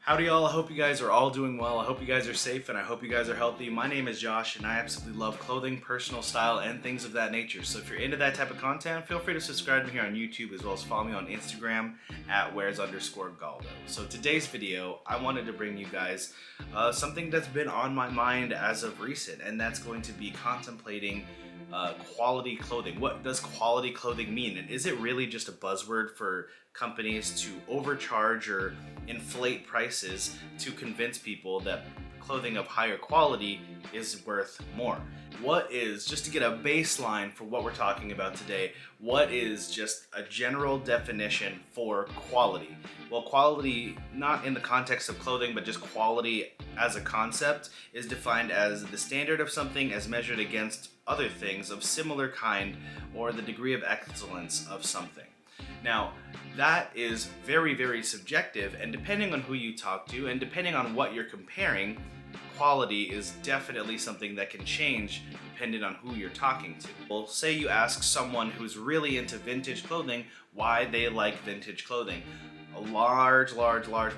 Howdy y'all, I hope you guys are all doing well. I hope you guys are safe and I hope you guys are healthy. My name is Josh and I absolutely love clothing, personal style, and things of that nature. So if you're into that type of content, feel free to subscribe to me here on YouTube as well as follow me on Instagram at where's_galdo. So today's video, I wanted to bring you guys something that's been on my mind as of recent, and that's going to be contemplating quality clothing. What does quality clothing mean? And is it really just a buzzword for companies to overcharge or inflate prices to convince people that clothing of higher quality is worth more? What is, just to get a baseline for what we're talking about today, what is just a general definition for quality? Well, quality, not in the context of clothing, but just quality as a concept, is defined as the standard of something as measured against other things of similar kind, or the degree of excellence of something. Now, that is very, very subjective, and depending on who you talk to and depending on what you're comparing, quality is definitely something that can change depending on who you're talking to. Well, say you ask someone who's really into vintage clothing why they like vintage clothing. A large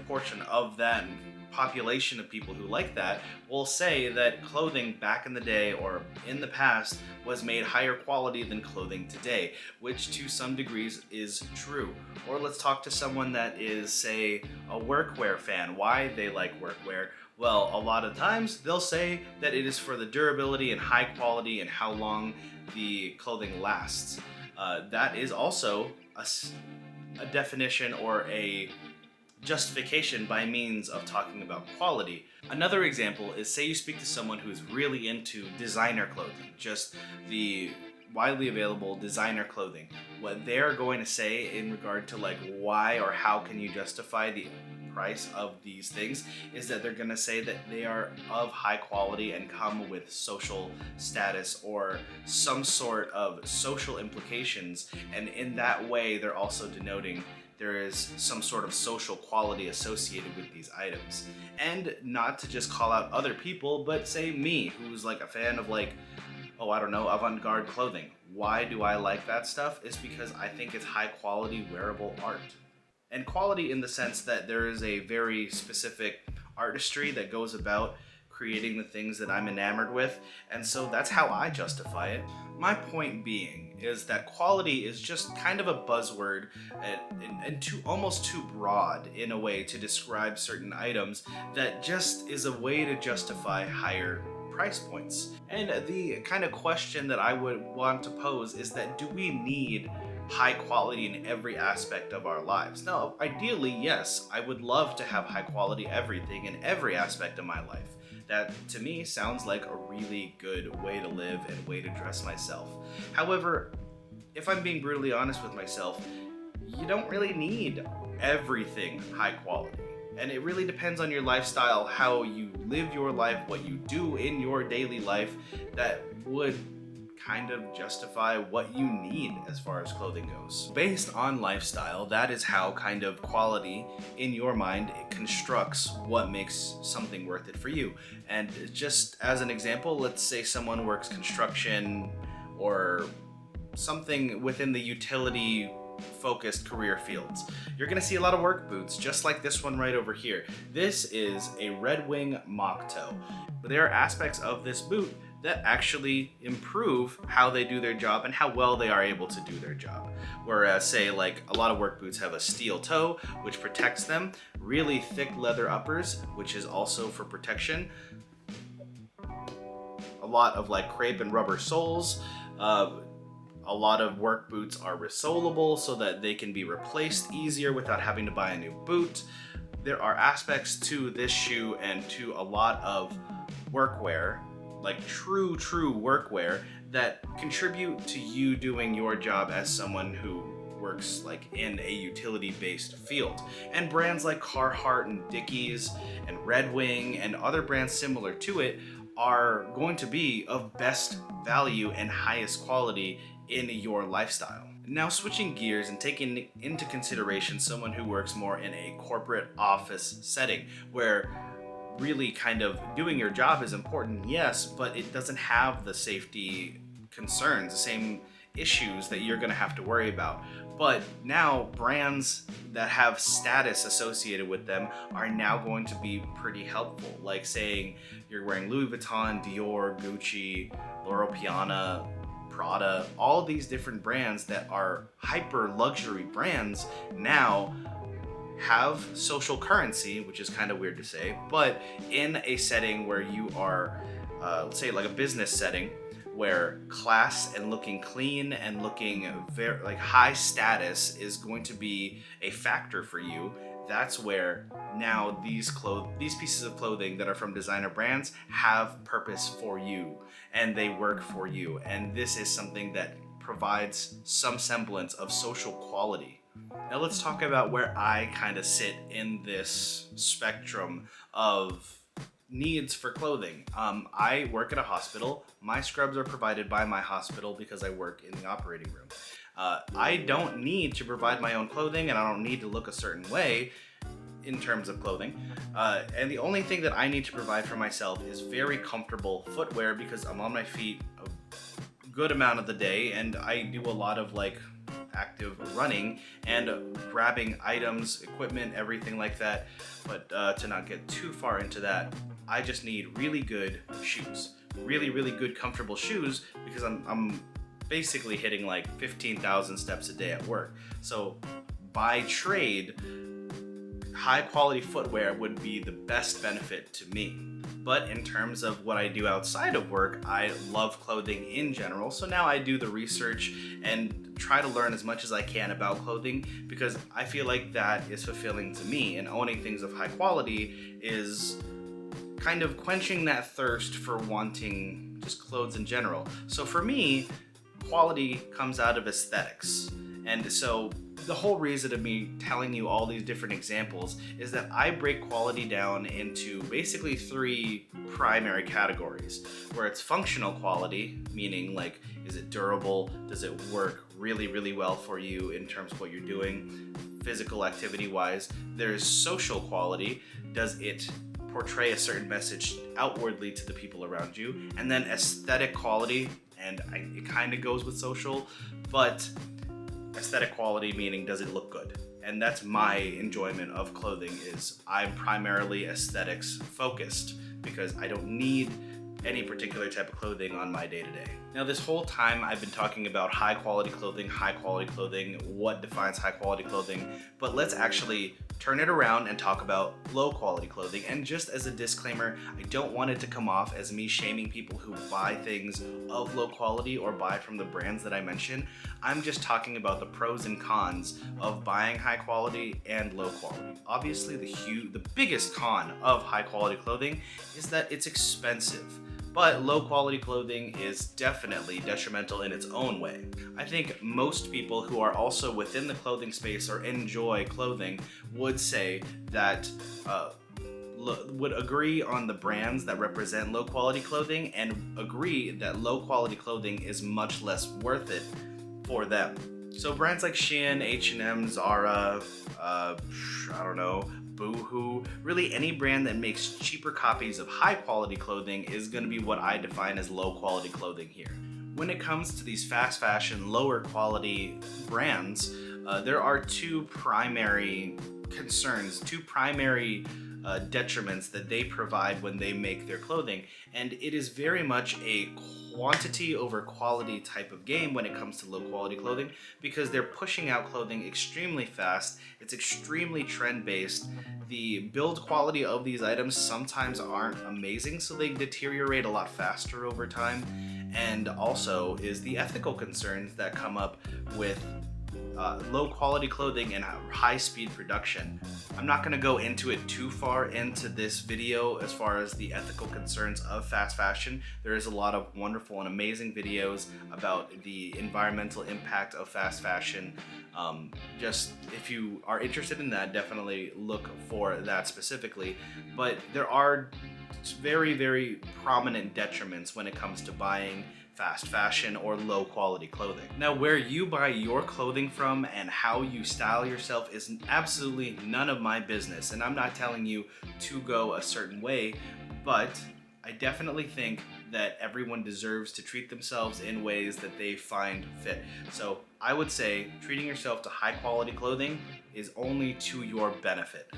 portion of that population of people who like that will say that clothing back in the day or in the past was made higher quality than clothing today, which to some degrees is true. Or let's talk to someone that is, say, a workwear fan, why they like workwear. Well, a lot of times they'll say that it is for the durability and high quality and how long the clothing lasts. That is also a definition or a justification by means of talking about quality. Another example is, say you speak to someone who's really into designer clothing, just the widely available designer clothing. What they're going to say in regard to like why or how can you justify the price of these things is that they're going to say that they are of high quality and come with social status or some sort of social implications, and in that way they're also denoting there is some sort of social quality associated with these items. And not to just call out other people, but say me, who's like a fan of like, oh, I don't know, avant-garde clothing. Why do I like that stuff? It's because I think it's high quality wearable art. And quality in the sense that there is a very specific artistry that goes about creating the things that I'm enamored with, and so that's how I justify it. My point being is that quality is just kind of a buzzword and almost too broad in a way to describe certain items that just is a way to justify higher price points. And the kind of question that I would want to pose is that, do we need high quality in every aspect of our lives? Now, ideally, yes, I would love to have high quality everything in every aspect of my life. That, to me, sounds like a really good way to live and way to dress myself. However, if I'm being brutally honest with myself, you don't really need everything high quality. And it really depends on your lifestyle, how you live your life, what you do in your daily life that would kind of justify what you need as far as clothing goes. Based on lifestyle, that is how kind of quality in your mind it constructs what makes something worth it for you. And just as an example, let's say someone works construction or something within the utility focused career fields. You're gonna see a lot of work boots, just like this one right over here. This is a Red Wing mock toe. But there are aspects of this boot that actually improve how they do their job and how well they are able to do their job. Whereas, say, like a lot of work boots have a steel toe, which protects them, really thick leather uppers, which is also for protection, a lot of like crepe and rubber soles. A lot of work boots are resolable so that they can be replaced easier without having to buy a new boot. There are aspects to this shoe and to a lot of workwear, like true workwear, that contribute to you doing your job as someone who works like in a utility-based field. And brands like Carhartt and Dickies and Red Wing and other brands similar to it are going to be of best value and highest quality in your lifestyle. Now, switching gears and taking into consideration someone who works more in a corporate office setting where really kind of doing your job is important, yes, but it doesn't have the safety concerns, the same issues that you're going to have to worry about. But now brands that have status associated with them are now going to be pretty helpful. Like saying you're wearing Louis Vuitton, Dior, Gucci, Loro Piana, Prada, all these different brands that are hyper luxury brands now have social currency, which is kind of weird to say, but in a setting where you are, let's say like a business setting, where class and looking clean and looking very like high status is going to be a factor for you. That's where now these pieces of clothing that are from designer brands have purpose for you and they work for you. And this is something that provides some semblance of social quality. Now let's talk about where I kind of sit in this spectrum of needs for clothing. I work at a hospital. My scrubs are provided by my hospital because I work in the operating room. I don't need to provide my own clothing, and I don't need to look a certain way in terms of clothing. And the only thing that I need to provide for myself is very comfortable footwear because I'm on my feet a good amount of the day, and I do a lot of like active running and grabbing items, equipment, everything like that. But to not get too far into that, I just need really good shoes, really good comfortable shoes, because I'm basically hitting like 15,000 steps a day at work. So by trade, high quality footwear would be the best benefit to me. But in terms of what I do outside of work, I love clothing in general. So now I do the research and try to learn as much as I can about clothing, because I feel like that is fulfilling to me, and owning things of high quality is kind of quenching that thirst for wanting just clothes in general. So for me, quality comes out of aesthetics. And so the whole reason of me telling you all these different examples is that I break quality down into basically 3 primary categories, where it's functional quality, meaning like, is it durable? Does it work really well for you in terms of what you're doing, physical activity wise? There's social quality. Does it portray a certain message outwardly to the people around you? And then aesthetic quality, and it kind of goes with social, but aesthetic quality meaning, does it look good? And that's my enjoyment of clothing, is I'm primarily aesthetics focused because I don't need any particular type of clothing on my day-to-day. Now this whole time I've been talking about high quality clothing, what defines high quality clothing, but let's actually turn it around and talk about low quality clothing. And just as a disclaimer, I don't want it to come off as me shaming people who buy things of low quality or buy from the brands that I mentioned. I'm just talking about the pros and cons of buying high quality and low quality. Obviously the biggest con of high quality clothing is that it's expensive. But low quality clothing is definitely detrimental in its own way. I think most people who are also within the clothing space or enjoy clothing would say that, would agree on the brands that represent low quality clothing and agree that low quality clothing is much less worth it for them. So brands like Shein, H&M, Zara, I don't know, Boohoo, really any brand that makes cheaper copies of high quality clothing is going to be what I define as low quality clothing here. When it comes to these fast fashion, lower quality brands, there are 2 primary concerns, 2 primary detriments that they provide when they make their clothing. And it is very much a quantity over quality type of game when it comes to low quality clothing, because they're pushing out clothing extremely fast. It's extremely trend based. The build quality of these items sometimes aren't amazing, so they deteriorate a lot faster over time. And also is the ethical concerns that come up with low quality clothing and high speed production. I'm not going to go into it too far into this video as far as the ethical concerns of fast fashion. There is a lot of wonderful and amazing videos about the environmental impact of fast fashion. Just if you are interested in that, definitely look for that specifically. But there are very prominent detriments when it comes to buying fast fashion or low quality clothing. Now, where you buy your clothing from and how you style yourself is absolutely none of my business, and I'm not telling you to go a certain way, but I definitely think that everyone deserves to treat themselves in ways that they find fit. So I would say treating yourself to high quality clothing is only to your benefit.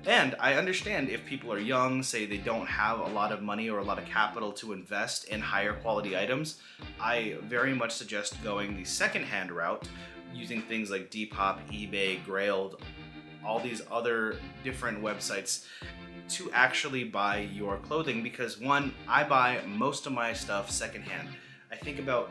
And I understand if people are young, say they don't have a lot of money or a lot of capital to invest in higher quality items, I very much suggest going the secondhand route, using things like Depop, eBay, Grailed, all these other different websites to actually buy your clothing, because one, I buy most of my stuff secondhand. I think about,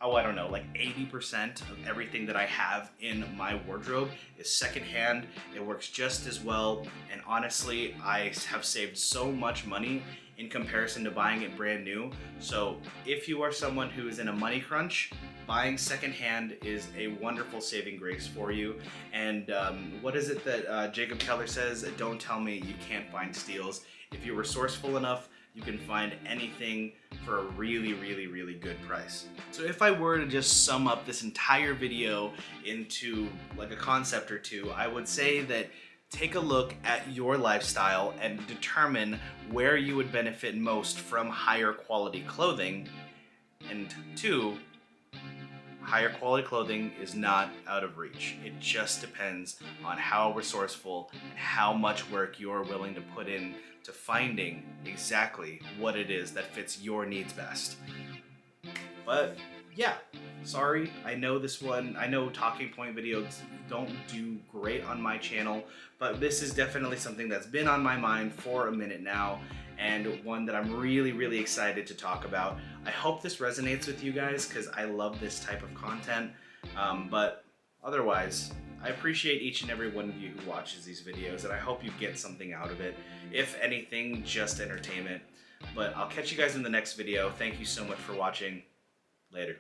I don't know, like 80% of everything that I have in my wardrobe is secondhand. It works just as well, and honestly, I have saved so much money in comparison to buying it brand new. So if you are someone who is in a money crunch, buying secondhand is a wonderful saving grace for you. And what is it that Jacob Keller says? Don't tell me you can't find steals. If you're resourceful enough, you can find anything for a really, really, really good price. So if I were to just sum up this entire video into like a concept or two, I would say that take a look at your lifestyle and determine where you would benefit most from higher quality clothing. And two, higher quality clothing is not out of reach. It just depends on how resourceful and how much work you're willing to put in to finding exactly what it is that fits your needs best. But yeah, sorry, I know talking point videos don't do great on my channel, but this is definitely something that's been on my mind for a minute now, and one that I'm really, really excited to talk about. I hope this resonates with you guys, because I love this type of content, but otherwise, I appreciate each and every one of you who watches these videos, and I hope you get something out of it. If anything, just entertainment. But I'll catch you guys in the next video. Thank you so much for watching. Later.